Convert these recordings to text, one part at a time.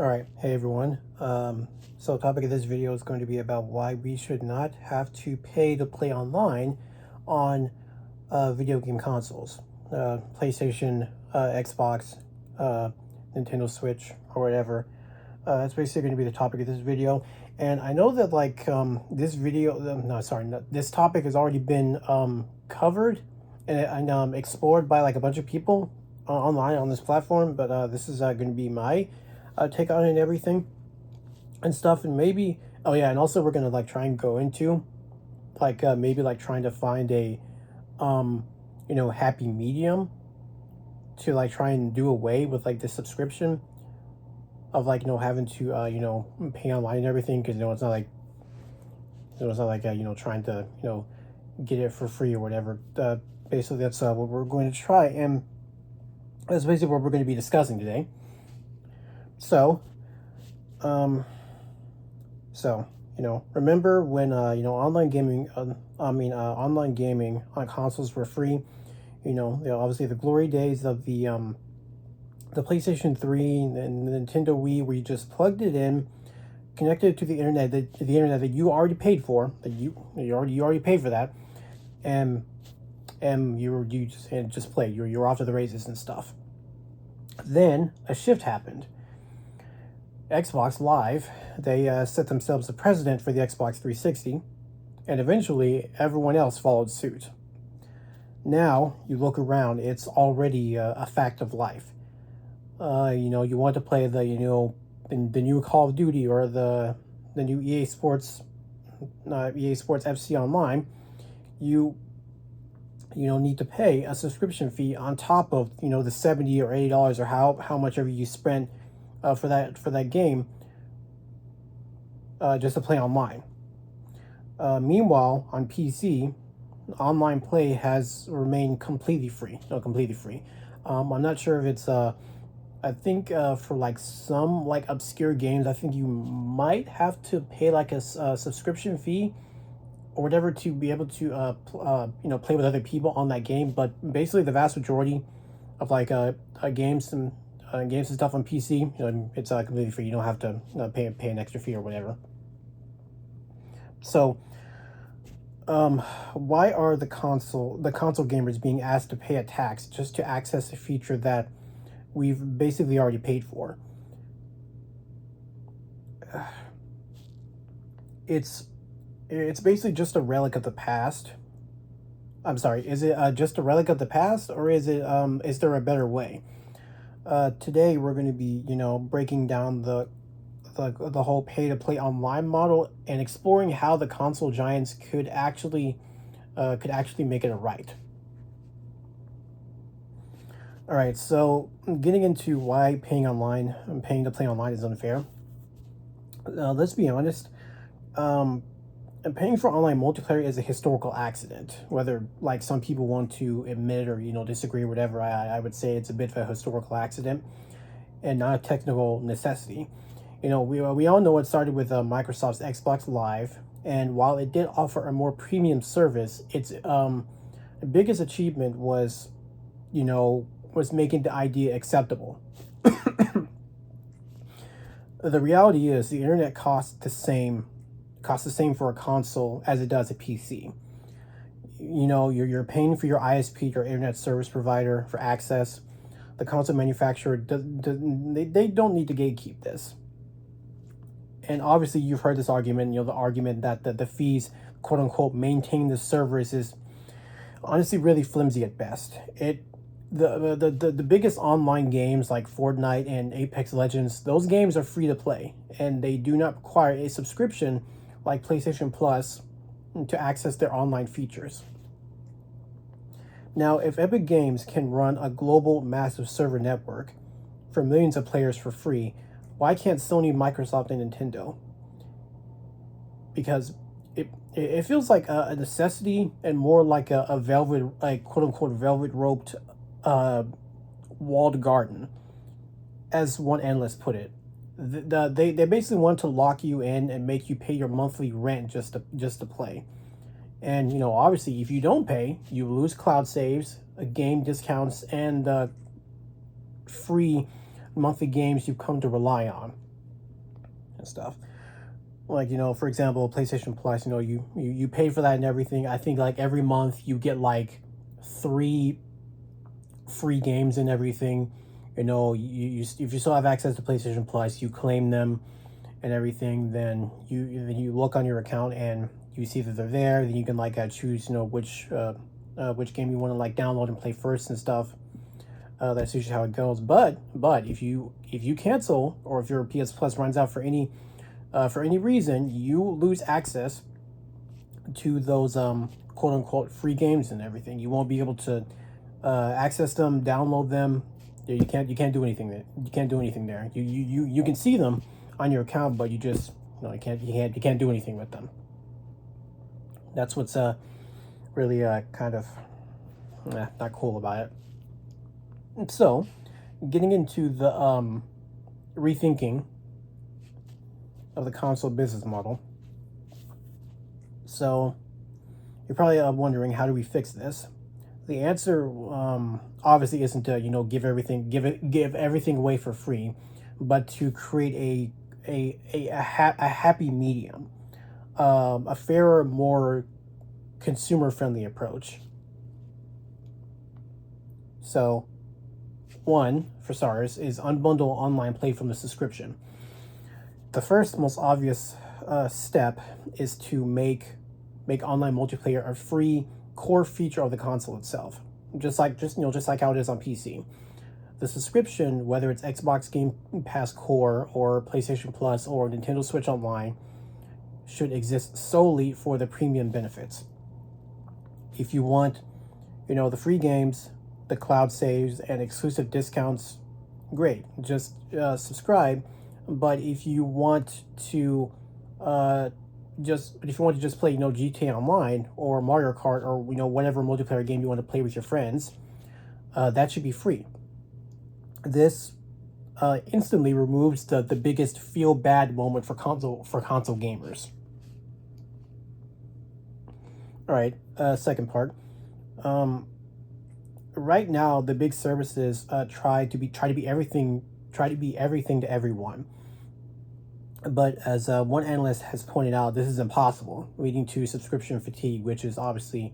All right, hey everyone. So the topic of this video is going to be about why we should not have to pay to play online on video game consoles, PlayStation, Xbox, Nintendo Switch, or whatever. That's basically going to be the topic of this video. And I know that this video, no, sorry, no, this topic has already been covered and explored by like a bunch of people online on this platform. But this is going to be my take on it and everything and stuff. And maybe, oh yeah, and also we're going to like try and go into maybe like trying to find a happy medium to like try and do away with like the subscription of having to pay online and everything, because it's not like trying to get it for free or whatever. Basically that's what we're going to try, and that's basically what we're going to be discussing today. So remember when online gaming online gaming on consoles were free. Obviously the glory days of the PlayStation 3 and the Nintendo Wii, where you just plugged it in, connected it to the internet, that you already paid for, that you already paid for that, and you just played. You're off to the races and stuff. Then a shift happened. Xbox Live, they set themselves a precedent for the Xbox 360, and eventually everyone else followed suit. Now you look around, it's already a fact of life. You want to play the new Call of Duty or the new EA Sports FC Online, you need to pay a subscription fee on top of the $70 or $80 or how much ever you spent for that game, just to play online. Meanwhile, on PC, online play has remained completely free. I'm not sure if it's I think for like some like obscure games, I think you might have to pay like a subscription fee or whatever to be able to play with other people on that game. But basically, the vast majority of games and stuff on PC, it's completely free. You don't have to pay an extra fee or whatever. So, why are the console gamers being asked to pay a tax just to access a feature that we've basically already paid for? It's basically just a relic of the past. I'm sorry, is it just a relic of the past, or is there a better way? Today we're going to be breaking down the whole pay to play online model and exploring how the console giants could actually make it a right. All right, so getting into why paying to play online is unfair. Let's be honest. Paying for online multiplayer is a historical accident. Whether like some people want to admit or disagree or whatever, I would say it's a bit of a historical accident and not a technical necessity. We all know it started with Microsoft's Xbox Live, and while it did offer a more premium service, its biggest achievement was making the idea acceptable. The reality is the internet costs the same for a console as it does a PC. You're paying for your ISP, your internet service provider, for access. The console manufacturer they don't need to gatekeep this. And obviously you've heard this argument, the argument that the fees, quote unquote, maintain the servers is honestly really flimsy at best. The biggest online games like Fortnite and Apex Legends, those games are free to play, and they do not require a subscription like PlayStation Plus to access their online features. Now, if Epic Games can run a global massive server network for millions of players for free, why can't Sony, Microsoft, and Nintendo? Because it feels like a necessity and more like a velvet, like quote unquote velvet roped walled garden, as one analyst put it. They basically want to lock you in and make you pay your monthly rent just to play. And obviously if you don't pay, you lose cloud saves, game discounts, and free monthly games you've come to rely on. and stuff. Like, for example, PlayStation Plus, you pay for that and everything. I think like every month you get like 3 free games and everything. If you still have access to PlayStation Plus, you claim them and everything. Then you look on your account and you see that they're there. Then you can like choose which game you want to like download and play first and stuff. That's usually how it goes. But if you cancel, or if your PS Plus runs out for any reason, you lose access to those quote unquote free games and everything. You won't be able to access them, download them. You can't do anything there. You can't do anything there. You can see them on your account, but you can't do anything with them. That's what's really kind of not cool about it. And so, getting into the rethinking of the console business model. So, you're probably wondering, how do we fix this? The answer obviously isn't to give everything away for free, but to create a happy medium, a fairer, more consumer friendly approach. So, one for starters is unbundle online play from the subscription. The first most obvious step is to make online multiplayer a free core feature of the console itself, just like how it is on PC. The subscription, whether it's Xbox Game Pass Core or PlayStation Plus or Nintendo Switch Online, should exist solely for the premium benefits. If you want, the free games, the cloud saves, and exclusive discounts, great. Just subscribe. But if you want to just play GTA Online or Mario Kart or whatever multiplayer game you want to play with your friends, that should be free. This instantly removes the biggest feel bad moment for console gamers. All right, second part. Right now, the big services try to be everything to everyone. But as one analyst has pointed out, this is impossible, leading to subscription fatigue, which is obviously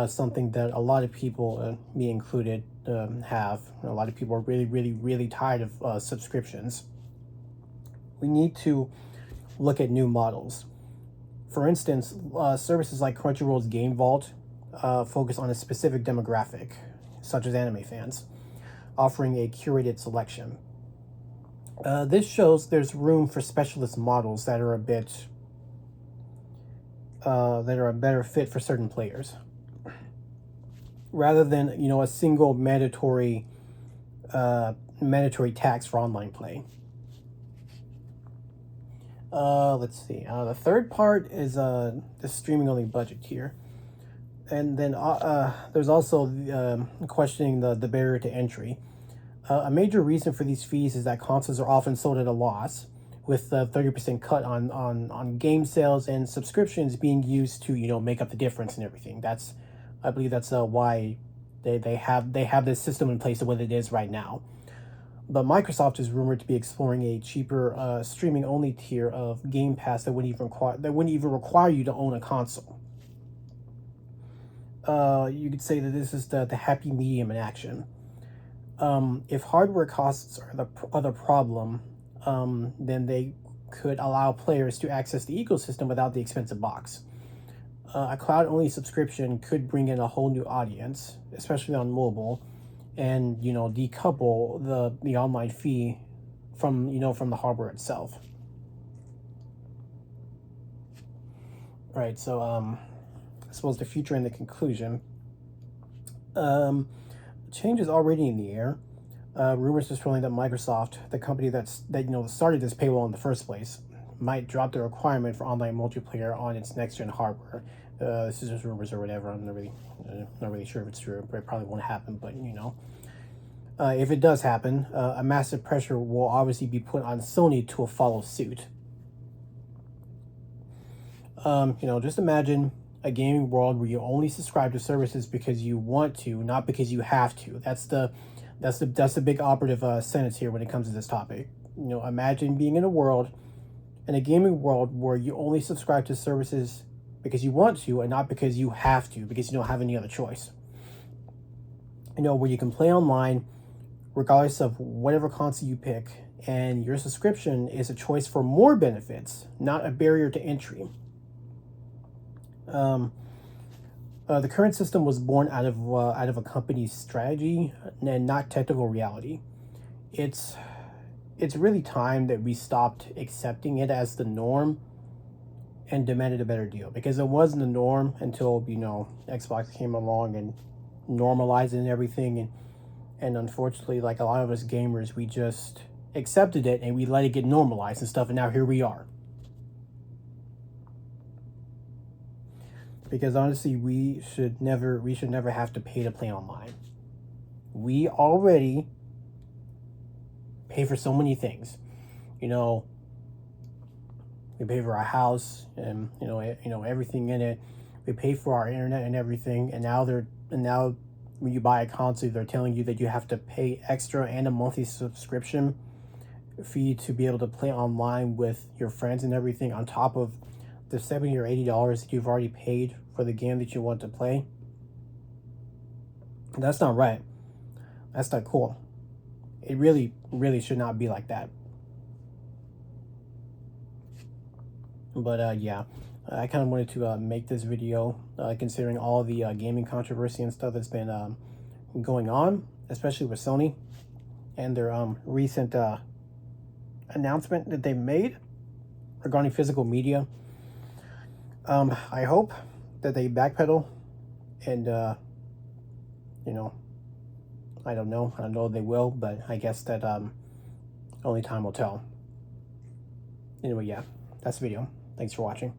something that a lot of people, me included, have. A lot of people are really, really, really tired of subscriptions. We need to look at new models. For instance, services like Crunchyroll's Game Vault focus on a specific demographic, such as anime fans, offering a curated selection. This shows there's room for specialist models that are a better fit for certain players, rather than a single mandatory tax for online play. Let's see. The third part is the streaming only budget tier, and then there's also questioning the barrier to entry. A major reason for these fees is that consoles are often sold at a loss, with 30% cut on game sales, and subscriptions being used to make up the difference and everything. I believe that's why they have this system in place the way it is right now. But Microsoft is rumored to be exploring a cheaper streaming only tier of Game Pass that wouldn't even require you to own a console. You could say that this is the happy medium in action. If hardware costs are the problem, then they could allow players to access the ecosystem without the expensive box. A cloud-only subscription could bring in a whole new audience, especially on mobile, and decouple the online fee from the hardware itself. Right. So I suppose the future and the conclusion. Change is already in the air. Rumors are swirling that Microsoft, the company that started this paywall in the first place, might drop the requirement for online multiplayer on its next-gen hardware. This is just rumors or whatever. I'm not really sure if it's true, but it probably won't happen. But if it does happen, a massive pressure will obviously be put on Sony to follow suit. Just imagine a gaming world where you only subscribe to services because you want to, not because you have to. That's the big operative sentence here when it comes to this topic. Imagine being in a world in a gaming world where you only subscribe to services because you want to and not because you have to, because you don't have any other choice. Where you can play online regardless of whatever console you pick, and your subscription is a choice for more benefits, not a barrier to entry. The current system was born out of a company's strategy and not technical reality. It's really time that we stopped accepting it as the norm and demanded a better deal, because it wasn't the norm until Xbox came along and normalized it and everything, and unfortunately, like a lot of us gamers, we just accepted it and we let it get normalized and stuff, and now here we are. Because honestly, we should never have to pay to play online. We already pay for so many things. We pay for our house and everything in it. We pay for our internet and everything, and now when you buy a console, they're telling you that you have to pay extra and a monthly subscription for you to be able to play online with your friends and everything, on top of the $70 or $80 that you've already paid for the game that you want to play. That's not right. That's not cool. It really, really should not be like that. But yeah, I kind of wanted to make this video considering all the gaming controversy and stuff that's been going on, especially with Sony and their recent announcement that they made regarding physical media. I hope that they backpedal, and I don't know they will, but I guess that only time will tell. Anyway, yeah, that's the video. Thanks for watching.